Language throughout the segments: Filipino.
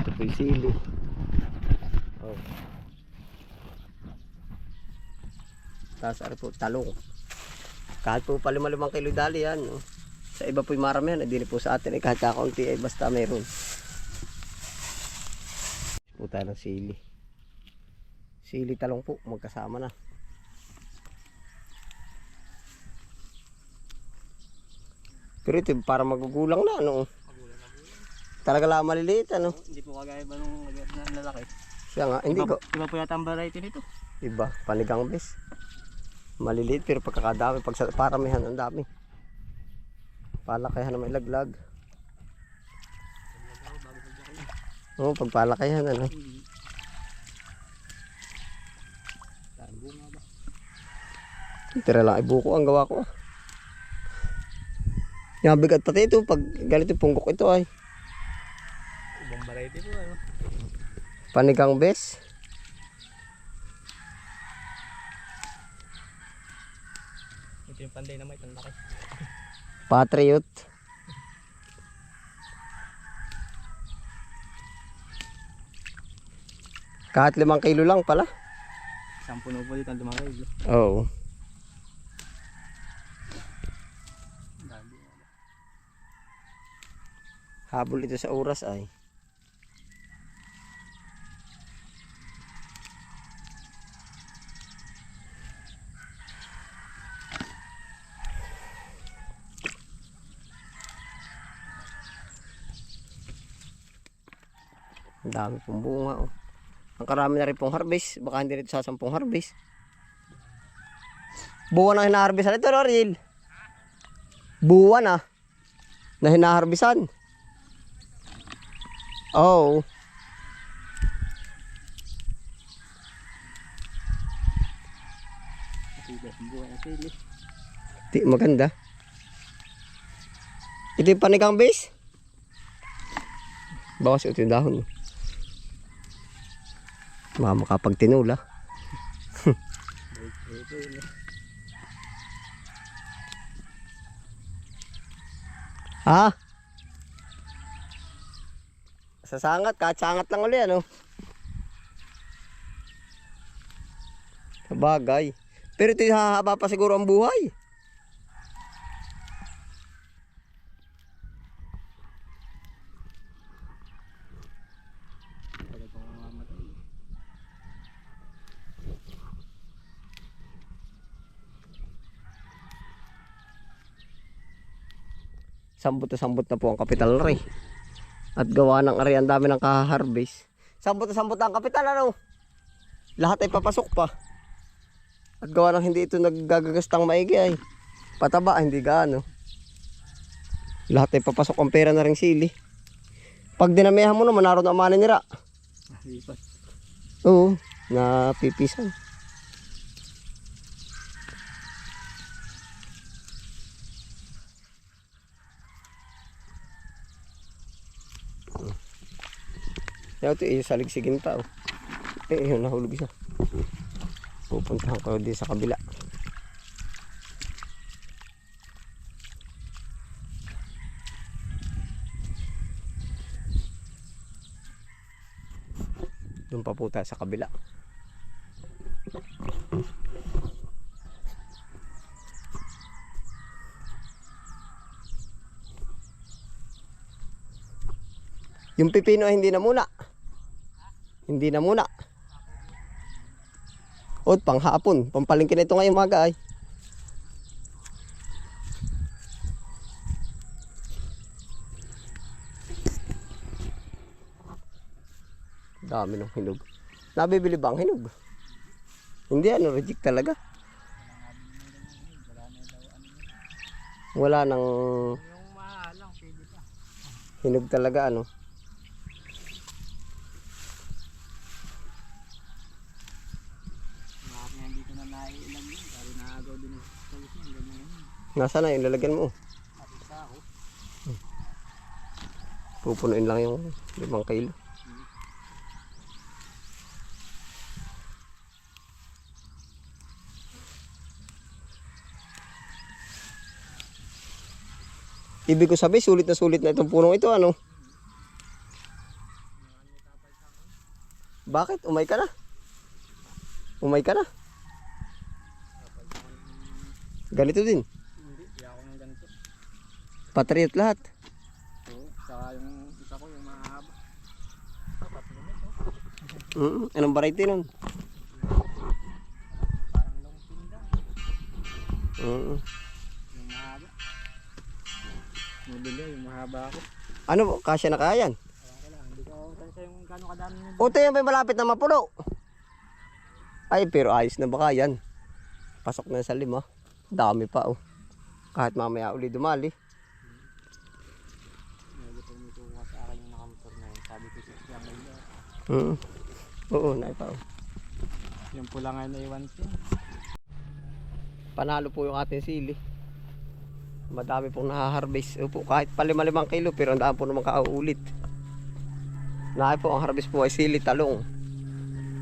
Ito po yung sili. Oh. Tapos ano po, talong. Kahit po pa 5 kilo dali yan. No? Sa iba po yung marami yan. Hindi po sa atin. Kahit kakaunti ay basta meron. Po tayo ng sili. Sili talong po. Magkasama na. Pero ito para magugulang na. No? Talaga lang maliliit. Ano? Hindi po kagaya ba nung lalaki. Siya nga. Hindi ko. Iba po yata ang variety nito. Iba. Panigang bes. Maliliit pero pagkakadami. Pag paramihan ang dami. Palakayan na may laglag. Oo, pag palakayan ano. Tira lang ibuko ang gawa ko. Yung bigat pati ito. Pag ganito punggok ito ay. Ibang variety po ano. Panigang bes. Ito yung panday na may laki. Patriot. Kahit 5 kilo lang pala. Isang puno po dito ang lumakay. Oo. Habol ito sa oras ay. Ang dami pong bunga oh. Ang karami na rin pong harvest. Baka hindi rito sa 10 harvest. Buwan ang hinaharbisan ito, Loril. Buwan ah. Na hinaharbisan. Oo. Oh. Maganda. Ito yung panigang base. Bawas ito yung dahon. Mama kapag tinula. Ha? Sasangat, kahit sangat lang ulit ano. Sabagay. Pero ito hahaba pa siguro ang buhay. Sambot na po ang kapital rin. At gawa ng ari ang dami ng kaharvest. Sambot na ang kapital ano. Lahat ay papasok pa. At gawa ng hindi ito naggagastang maigi ay. Pataba hindi gaano. Lahat ay papasok ang pera na ring sili. Pag dinamihan mo naman naroon ang manin nira. Oo, napipisan. Ito yung saligsigin pa oh. Yun nahulog isa. Pupuntahan ko din sa kabila. Doon pa po tayo sa kabila. Yung pipino ay hindi na muna. Hindi na muna. O panghapon, pampalingkin na ito ngayong maga ay. Dami ng hinog. Nabibili ba ang hinog? Hindi ano, reject talaga. Wala nang hinog talaga ano. Nasaan na yung lalagyan mo? Pupunuin lang yung 5 kilo. Ibig ko sabihin sulit na itong punong ito ano. Bakit? Umay ka na? Umay ka na? Ganito din. Hindi, di ako ng ganito. Patriot lahat. Oo, saka yung isa ko yung mahaba. Anong variety nun? Parang long pinda. Mm. Yung mahaba. Nabili yung mahaba ako. Ano po? Kasya na kaya yan? Kaya lang, hindi ko tansya yung gano'ng kadami nyo. O, tayo may malapit na mapuno. Ay, pero ayos na baka yan. Pasok na sa 5. Dami pa, oh. Kahit mamaya uli dumali. Medyo pumituwa sa akin yung nakamotor na yun. Sabi ko siya may Oo, naipa, oh. yung pula nga na iwan siya. Panalo po yung ating sili. Madami pong nahaharvest. Opo, kahit pa 5 kilo, pero ang daan po naman kauulit. Nahay po, ang harvest po ay sili, talong,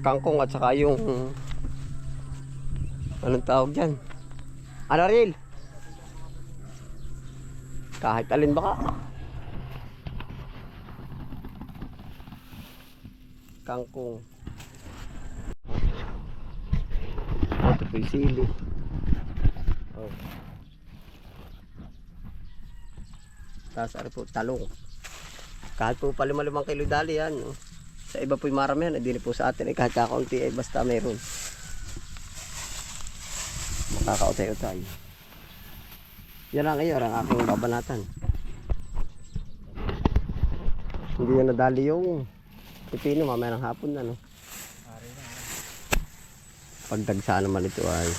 kangkong at saka yung anong tawag dyan? Ano rin? Kahit alin baka. Kangkong. Ito po yung sili. Oh. Tapos ano po, talong. Kahit po pa 5 kilo dali yan. Oh. Sa iba po yung maramihan, hindi po sa atin. Kahit kakaunti ay basta mayroon. Makakautay-utay. Yan lang ngayon ang aking babanatan. Hindi na nadali yung pipino mamaya ng hapon na, no? Pagdagsa naman ito ay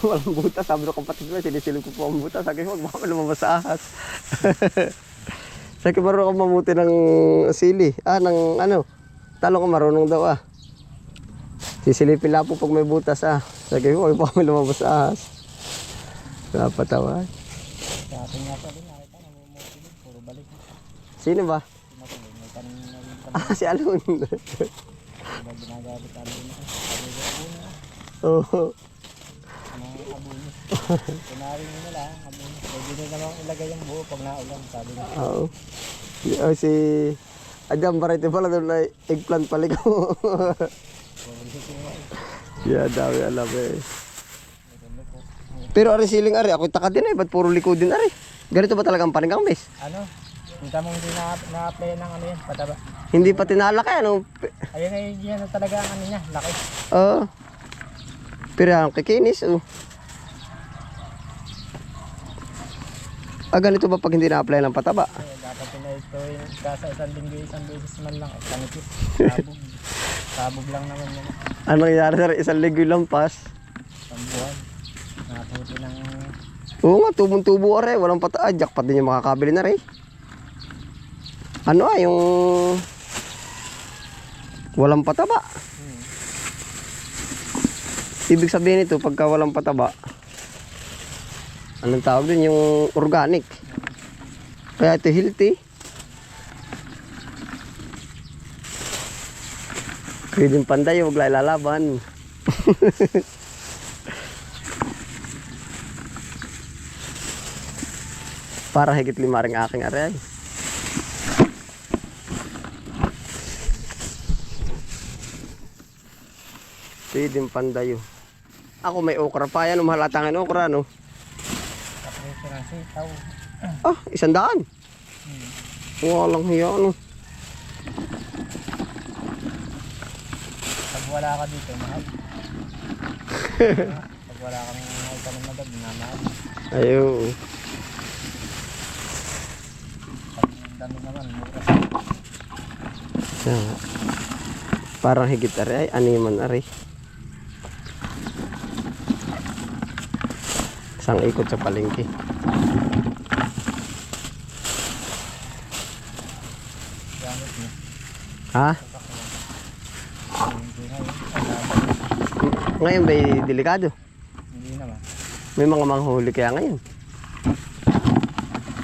walang butas. Sabi ng kapatid ko, sinisilip ko po ang butas. Sabi ko, baka lumabas sa ahas. Sabi ko, marunong ako mamuti ng sili. Ng ano, talong ko marunong daw Sisilipin lang po pag may butas Sabi ko, baka lumabas sa ahas. Napatawa. Sa atin nga pa din, nakita na may motivate. Puro balik. Sino ba? May tanim na yung Si Alon. ginagamit tayo na. Sabi ko, abuna. Oo. Mga abuna. Kunari nyo na lang, abuna. Pwede nyo naman ilagay yung buo pag naulan. Sabi nyo. Oo. Si Adam Barete pala doon na eggplant pala ko. Yeah, dami alam eh. Pero ari siling ari, ako taka din ba't puro liko din ari? Ganito ba talagang panigang bes? Ano? Kita mo hindi na-apply ng ano yan, pataba. Hindi pa tinalaki ano? Ayun ay yan na talaga ang ano niya, laki. Oo. Pero ang kikinis ganito ba pag hindi na-apply ng pataba? Dapat na ito yung kasa isang beses man lang. Kanipis, sabog. Sabog lang naman yun. Ano nangyari sa 1 linggo lampas? Sambuhan. Naputi ng... Oo nga, tubong-tubo are, walang pataba. Jackpot din yung makakabili na rin. Ano yung walang pataba. Ibig sabihin ito, pagka walang pataba, anong tawag din? Yung organic. Kaya ito healthy. Pwedeng panday, huwag lang lalaban. Para higit 5 ring aking aray. Pwedeng pandayo. Ako may okra pa yan, mahalatangan okra no. Kapreso ng sitaw. 100. Walang hiya no. Pag wala ka dito, mahal. Pag wala kang itanong na dab, mahal. Ayo. Pag dami naman, mura. Parang higit ari ay animan ari. Isang ikot sa palengke. Gamit mo. Ha? Ngayon ba'y delikado? Hindi naman. May mga manghuli kaya ngayon.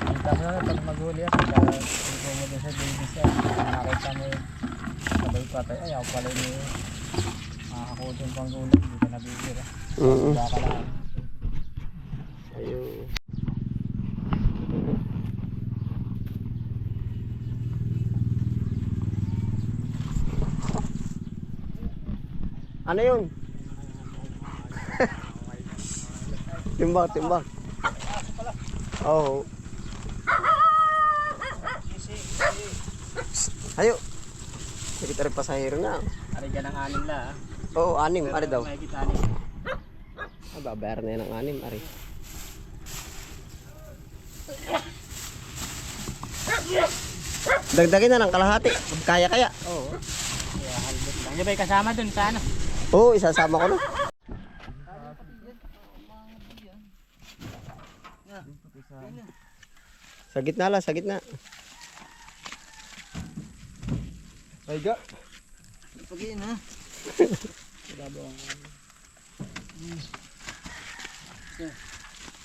Kita mo na pag maghuli ako, kaya tingko mo din sa babies yan. Nakita mo yung sabay patay. Ay, ako pala yung makakakutin pang gulay. Hindi ka nabibira. Baka lang. Ayun. Ano yun? Timbang, timbang. Oo. Ayo. Kita rin pasahero na. Ari ka ng anim la. Oo, 6. Ari daw. May kita anim. Babayar na yan ng 6. Ari. Dagdagin na ng kalahati. Kaya-kaya. Oo. Kaya halbot lang. Yung ba'y kasama dun sa ano? Oo, isasama ko na. Sa gitna lang, sa gitna. Paiga. Pagin ha.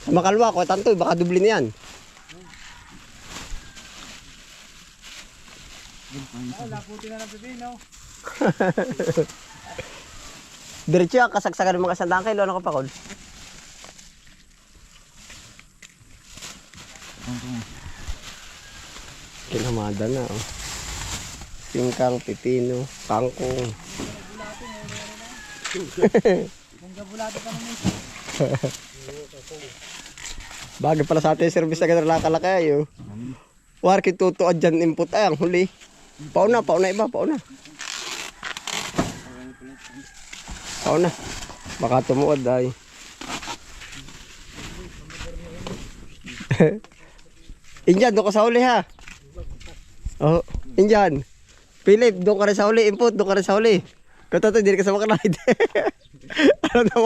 Sa makalwa ko, tanto, baka dubli na yan. Laputi na ng pipino. Diretso yan, kasagsagan ng mga 100 kilo. Ano ka pa, Kol? Kinamada na, oh. Singkang, pipino, kangkong. Gabulado ka naman. Bagay pala sa ating service na ganun lakalakay, oh. Warki tutuad dyan input ay ang huli. Pauna iba, pauna. Pauna. Baka tumuod ay. Injan, doon ka sa huli ha. Oh, Injan. Philip, doon ka rin sa huli. Input, doon ka rin sa huli. Katoto, hindi ka sa makanahid. Ano na